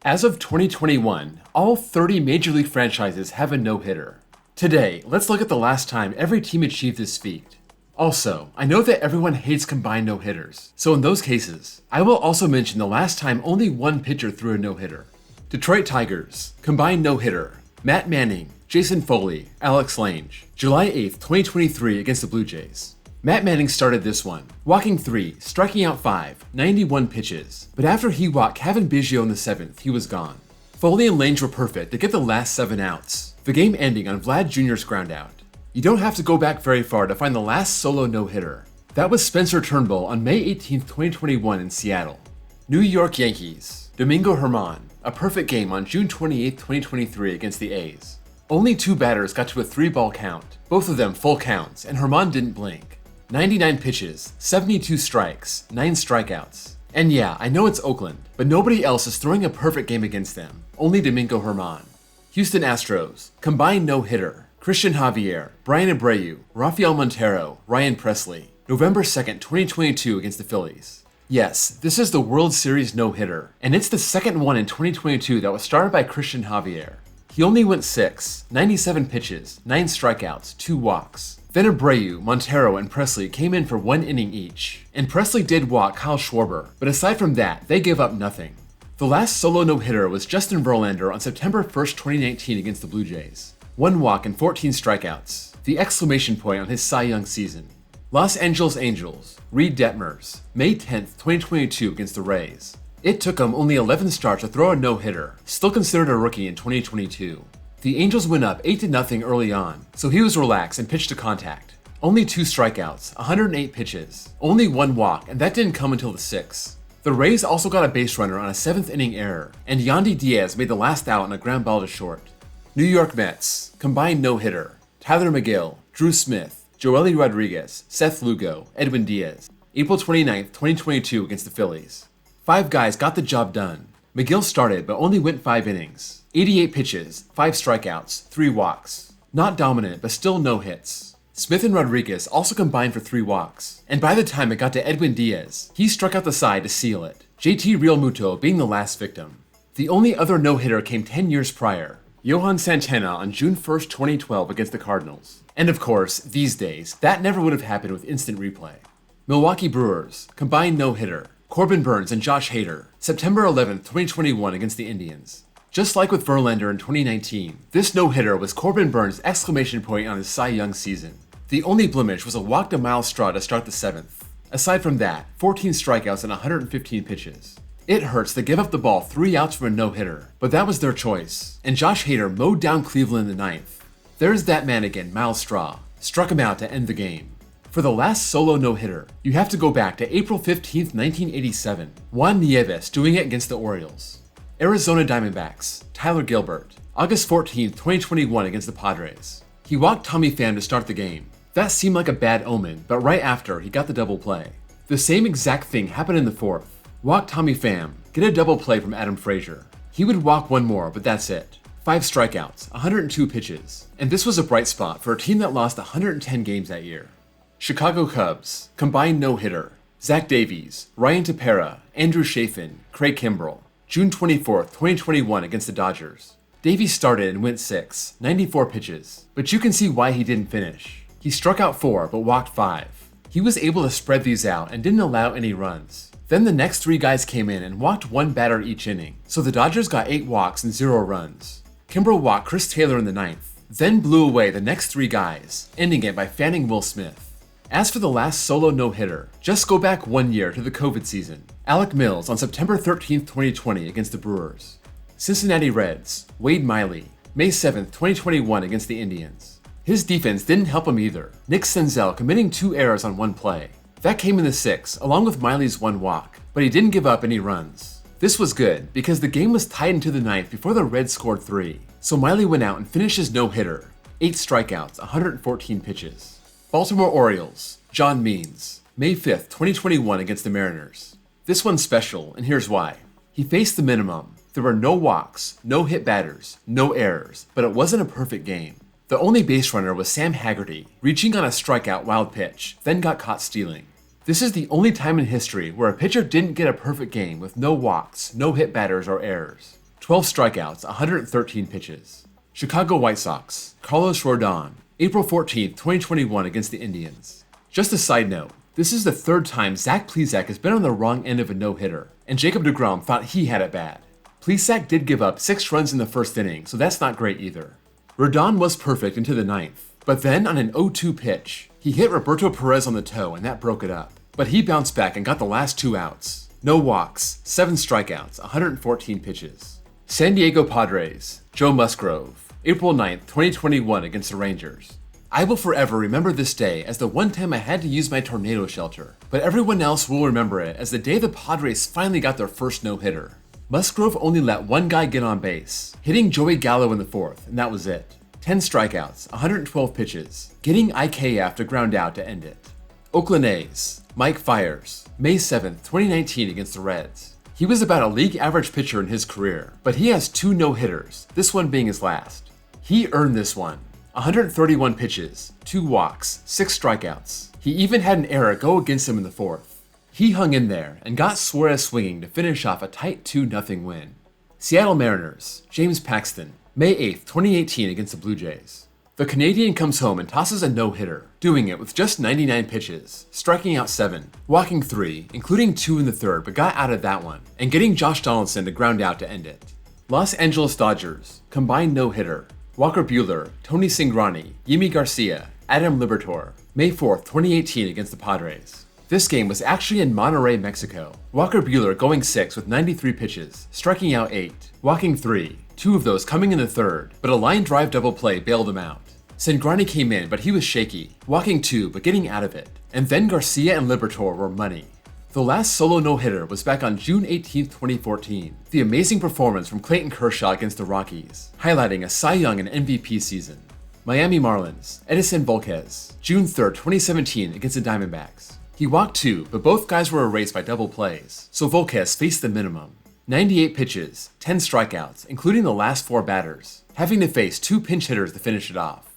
As of 2021, all 30 Major League franchises have a no-hitter. Today, let's look at the last time every team achieved this feat. Also, I know that everyone hates combined no-hitters, so in those cases, I will also mention the last time only one pitcher threw a no-hitter. Detroit Tigers, combined no-hitter, Matt Manning, Jason Foley, Alex Lange, July 8th, 2023 against the Blue Jays. Matt Manning started this one, walking 3, striking out 5, 91 pitches, but after he walked Kevin Biggio in the 7th, he was gone. Foley and Lange were perfect to get the last 7 outs, the game ending on Vlad Jr.'s groundout. You don't have to go back very far to find the last solo no-hitter. That was Spencer Turnbull on May 18, 2021 in Seattle. New York Yankees, Domingo Germán, a perfect game on June 28, 2023 against the A's. Only 2 batters got to a 3-ball count, both of them full counts, and Germán didn't blink. 99 pitches, 72 strikes, 9 strikeouts. And yeah, I know it's Oakland, but nobody else is throwing a perfect game against them, only Domingo Germán. Houston Astros, combined no-hitter, Christian Javier, Brian Abreu, Rafael Montero, Ryan Pressly, November 2nd, 2022 against the Phillies. Yes, this is the World Series no-hitter, and it's the second one in 2022 that was started by Christian Javier. He only went 6, 97 pitches, 9 strikeouts, 2 walks. Then Abreu, Montero, and Pressly came in for 1 inning each, and Pressly did walk Kyle Schwarber, but aside from that, they gave up nothing. The last solo no-hitter was Justin Verlander on September 1st, 2019 against the Blue Jays. 1 walk and 14 strikeouts, the exclamation point on his Cy Young season. Los Angeles Angels, Reed Detmers, May 10th, 2022 against the Rays. It took him only 11 starts to throw a no-hitter, still considered a rookie in 2022. The Angels went up 8-0 early on, so he was relaxed and pitched to contact. Only 2 strikeouts, 108 pitches, only 1 walk, and that didn't come until the 6th. The Rays also got a base runner on a 7th inning error, and Yandy Diaz made the last out on a ground ball to short. New York Mets, combined no-hitter, Tyler McGill, Drew Smith, Joely Rodriguez, Seth Lugo, Edwin Diaz. April 29th, 2022 against the Phillies. 5 guys got the job done. McGill started but only went 5 innings. 88 pitches, 5 strikeouts, 3 walks. Not dominant, but still no hits. Smith and Rodriguez also combined for 3 walks, and by the time it got to Edwin Diaz, he struck out the side to seal it, JT Realmuto being the last victim. The only other no-hitter came 10 years prior, Johan Santana on June 1st, 2012 against the Cardinals. And of course, these days, that never would have happened with instant replay. Milwaukee Brewers, combined no-hitter, Corbin Burnes and Josh Hader, September 11th, 2021 against the Indians. Just like with Verlander in 2019, this no-hitter was Corbin Burnes' exclamation point on his Cy Young season. The only blemish was a walk to Miles Straw to start the 7th. Aside from that, 14 strikeouts and 115 pitches. It hurts to give up the ball 3 outs from a no-hitter, but that was their choice, and Josh Hader mowed down Cleveland in the 9th. There's that man again, Miles Straw, struck him out to end the game. For the last solo no-hitter, you have to go back to April 15th, 1987, Juan Nieves doing it against the Orioles. Arizona Diamondbacks, Tyler Gilbert, August 14th, 2021 against the Padres. He walked Tommy Pham to start the game. That seemed like a bad omen, but right after, he got the double play. The same exact thing happened in the 4th. Walk Tommy Pham, get a double play from Adam Frazier. He would walk 1 more, but that's it. 5 strikeouts, 102 pitches. And this was a bright spot for a team that lost 110 games that year. Chicago Cubs, combined no-hitter, Zach Davies, Ryan Tepera, Andrew Chafin, Craig Kimbrell. June 24th, 2021 against the Dodgers. Davies started and went 6, 94 pitches, but you can see why he didn't finish. He struck out 4 but walked 5. He was able to spread these out and didn't allow any runs. Then the next 3 guys came in and walked 1 batter each inning, so the Dodgers got 8 walks and 0 runs. Kimbrell walked Chris Taylor in the 9th, then blew away the next 3 guys, ending it by fanning Will Smith. As for the last solo no-hitter, just go back 1 year to the COVID season. Alec Mills on September 13th, 2020 against the Brewers. Cincinnati Reds, Wade Miley, May 7th, 2021 against the Indians. His defense didn't help him either, Nick Senzel committing 2 errors on 1 play. That came in the 6th, along with Miley's 1 walk, but he didn't give up any runs. This was good, because the game was tied into the 9th before the Reds scored 3, so Miley went out and finished his no-hitter, 8 strikeouts, 114 pitches. Baltimore Orioles, John Means, May 5th, 2021 against the Mariners. This one's special, and here's why. He faced the minimum. There were no walks, no hit batters, no errors, but it wasn't a perfect game. The only base runner was Sam Haggerty, reaching on a strikeout wild pitch, then got caught stealing. This is the only time in history where a pitcher didn't get a perfect game with no walks, no hit batters, or errors. 12 strikeouts, 113 pitches. Chicago White Sox, Carlos Rodon, April 14th, 2021 against the Indians. Just a side note, this is the third time Zach Plesac has been on the wrong end of a no-hitter, and Jacob deGrom thought he had it bad. Plesac did give up 6 runs in the first inning, so that's not great either. Rodon was perfect into the ninth, but then on an 0-2 pitch, he hit Roberto Perez on the toe and that broke it up. But he bounced back and got the last 2 outs. No walks, 7 strikeouts, 114 pitches. San Diego Padres, Joe Musgrove, April 9th, 2021 against the Rangers. I will forever remember this day as the one time I had to use my tornado shelter, but everyone else will remember it as the day the Padres finally got their first no-hitter. Musgrove only let one guy get on base, hitting Joey Gallo in the 4th, and that was it. 10 strikeouts, 112 pitches, getting IKF to ground out to end it. Oakland A's, Mike Fiers, May 7th, 2019 against the Reds. He was about a league average pitcher in his career, but he has 2 no-hitters, this one being his last. He earned this one. 131 pitches, 2 walks, 6 strikeouts. He even had an error go against him in the 4th. He hung in there and got Suarez swinging to finish off a tight 2-0 win. Seattle Mariners, James Paxton, May 8th, 2018 against the Blue Jays. The Canadian comes home and tosses a no-hitter, doing it with just 99 pitches, striking out 7, walking 3, including 2 in the 3rd but got out of that one, and getting Josh Donaldson to ground out to end it. Los Angeles Dodgers, combined no-hitter, Walker Buehler, Tony Cingrani, Yimi Garcia, Adam Liberatore, May 4th, 2018 against the Padres. This game was actually in Monterrey, Mexico. Walker Buehler going 6 with 93 pitches, striking out 8, walking 3, 2 of those coming in the 3rd, but a line drive double play bailed him out. Cingrani came in, but he was shaky, walking 2 but getting out of it, and then Garcia and Liberatore were money. The last solo no-hitter was back on June 18, 2014, the amazing performance from Clayton Kershaw against the Rockies, highlighting a Cy Young and MVP season. Miami Marlins, Edison Volquez, June 3, 2017 against the Diamondbacks. He walked 2, but both guys were erased by double plays, so Volquez faced the minimum. 98 pitches, 10 strikeouts, including the last 4 batters, having to face 2 pinch hitters to finish it off.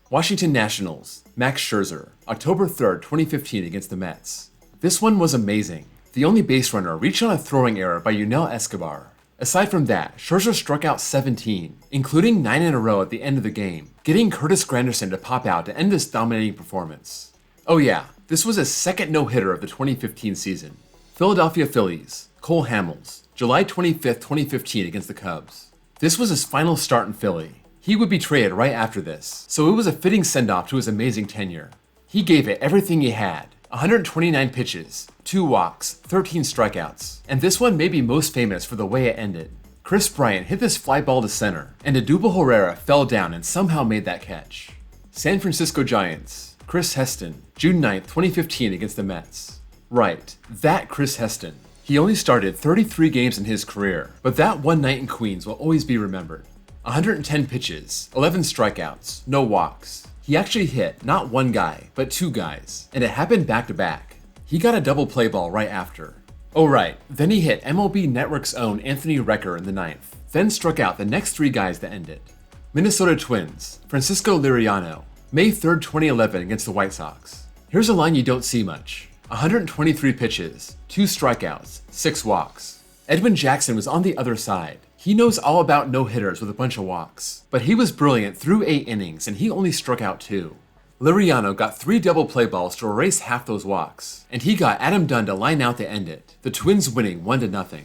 Washington Nationals, Max Scherzer, October 3, 2015 against the Mets. This one was amazing. The only base runner reached on a throwing error by Yunel Escobar. Aside from that, Scherzer struck out 17, including 9 in a row at the end of the game, getting Curtis Granderson to pop out to end this dominating performance. Oh yeah, this was his second no-hitter of the 2015 season. Philadelphia Phillies, Cole Hamels, July 25, 2015 against the Cubs. This was his final start in Philly. He would be traded right after this, so it was a fitting send-off to his amazing tenure. He gave it everything he had. 129 pitches, 2 walks, 13 strikeouts, and this one may be most famous for the way it ended. Chris Bryant hit this fly ball to center, and Odubel Herrera fell down and somehow made that catch. San Francisco Giants, Chris Heston, June 9, 2015 against the Mets. Right, that Chris Heston. He only started 33 games in his career, but that one night in Queens will always be remembered. 110 pitches, 11 strikeouts, no walks. He actually hit not one guy, but 2 guys, and it happened back to back. He got a double play ball right after. Oh right, then he hit MLB Network's own Anthony Recker in the 9th, then struck out the next 3 guys to end it. Minnesota Twins, Francisco Liriano, May 3rd, 2011 against the White Sox. Here's a line you don't see much. 123 pitches, 2 strikeouts, 6 walks. Edwin Jackson was on the other side. He knows all about no-hitters with a bunch of walks, but he was brilliant through 8 innings and he only struck out 2. Liriano got 3 double play balls to erase half those walks, and he got Adam Dunn to line out to end it, the Twins winning 1-0.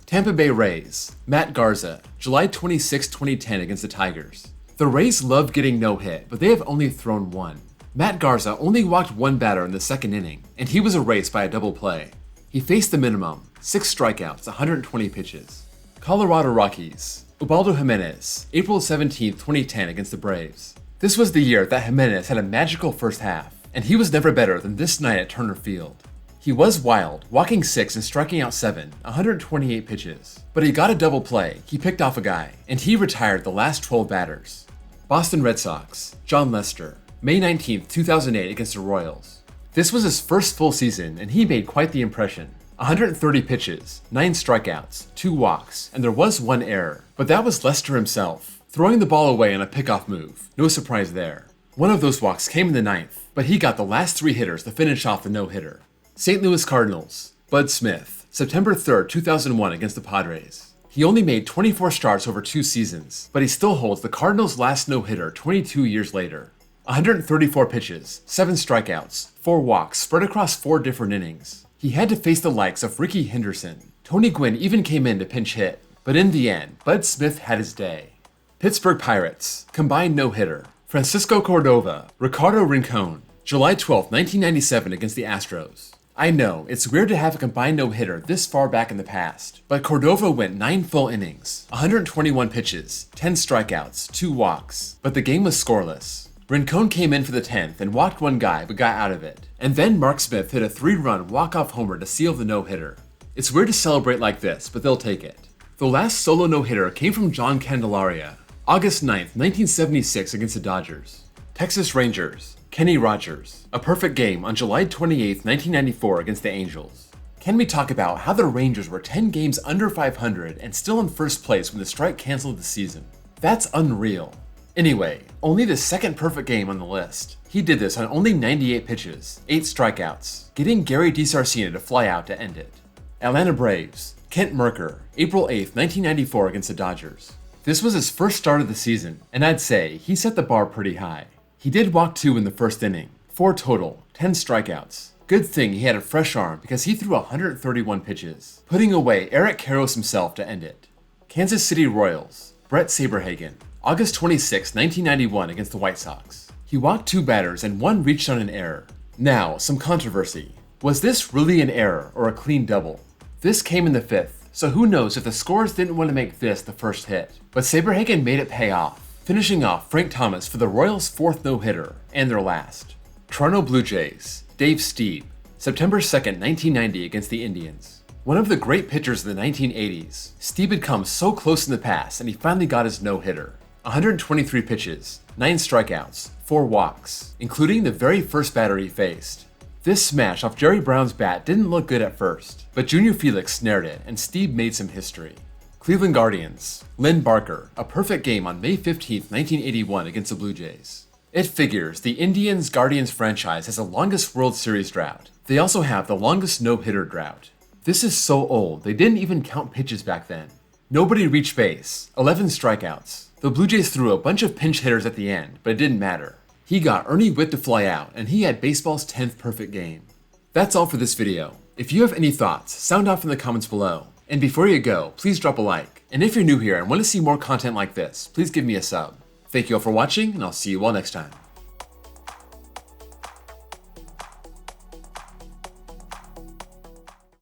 Tampa Bay Rays, Matt Garza, July 26, 2010 against the Tigers. The Rays love getting no-hit, but they have only thrown 1. Matt Garza only walked 1 batter in the 2nd inning, and he was erased by a double play. He faced the minimum, 6 strikeouts, 120 pitches. Colorado Rockies, Ubaldo Jimenez, April 17, 2010 against the Braves. This was the year that Jimenez had a magical first half, and he was never better than this night at Turner Field. He was wild, walking 6 and striking out 7, 128 pitches. But he got a double play, he picked off a guy, and he retired the last 12 batters. Boston Red Sox, John Lester, May 19, 2008 against the Royals. This was his first full season, and he made quite the impression. 130 pitches, 9 strikeouts, 2 walks, and there was 1 error, but that was Lester himself, throwing the ball away on a pickoff move. No surprise there. One of those walks came in the 9th, but he got the last 3 hitters to finish off the no-hitter. St. Louis Cardinals, Bud Smith, September 3rd, 2001 against the Padres. He only made 24 starts over 2 seasons, but he still holds the Cardinals' last no-hitter 22 years later. 134 pitches, 7 strikeouts, 4 walks spread across 4 different innings. He had to face the likes of Ricky Henderson. Tony Gwynn even came in to pinch hit, but in the end, Bud Smith had his day. Pittsburgh Pirates, combined no-hitter. Francisco Cordova, Ricardo Rincon, July 12, 1997 against the Astros. I know, it's weird to have a combined no-hitter this far back in the past, but Cordova went 9 full innings, 121 pitches, 10 strikeouts, 2 walks, but the game was scoreless. Rincon came in for the 10th and walked one guy but got out of it, and then Mark Smith hit a 3-run walk-off homer to seal the no-hitter. It's weird to celebrate like this, but they'll take it. The last solo no-hitter came from John Candelaria, August 9th, 1976 against the Dodgers. Texas Rangers, Kenny Rogers, a perfect game on July 28th, 1994 against the Angels. Can we talk about how the Rangers were 10 games under 500 and still in first place when the strike canceled the season? That's unreal. Anyway, only the second perfect game on the list. He did this on only 98 pitches, 8 strikeouts, getting Gary DiSarcina to fly out to end it. Atlanta Braves, Kent Mercker, April 8th, 1994 against the Dodgers. This was his first start of the season, and I'd say he set the bar pretty high. He did walk 2 in the first inning, 4 total, 10 strikeouts. Good thing he had a fresh arm because he threw 131 pitches, putting away Eric Karros himself to end it. Kansas City Royals, Brett Saberhagen, August 26, 1991 against the White Sox. He walked 2 batters and 1 reached on an error. Now, some controversy. Was this really an error or a clean double? This came in the 5th, so who knows if the scorers didn't want to make this the first hit. But Saberhagen made it pay off, finishing off Frank Thomas for the Royals' 4th no-hitter, and their last. Toronto Blue Jays, Dave Stieb, September 2nd, 1990 against the Indians. One of the great pitchers of the 1980s, Stieb had come so close in the past and he finally got his no-hitter. 123 pitches, 9 strikeouts, 4 walks, including the very first batter he faced. This smash off Jerry Brown's bat didn't look good at first, but Junior Felix snared it and Stieb made some history. Cleveland Guardians, Lynn Barker, a perfect game on May 15, 1981 against the Blue Jays. It figures the Indians-Guardians franchise has the longest World Series drought. They also have the longest no-hitter drought. This is so old, they didn't even count pitches back then. Nobody reached base, 11 strikeouts. The Blue Jays threw a bunch of pinch hitters at the end, but it didn't matter. He got Ernie Witt to fly out, and he had baseball's 10th perfect game. That's all for this video. If you have any thoughts, sound off in the comments below. And before you go, please drop a like. And if you're new here and want to see more content like this, please give me a sub. Thank you all for watching, and I'll see you all next time.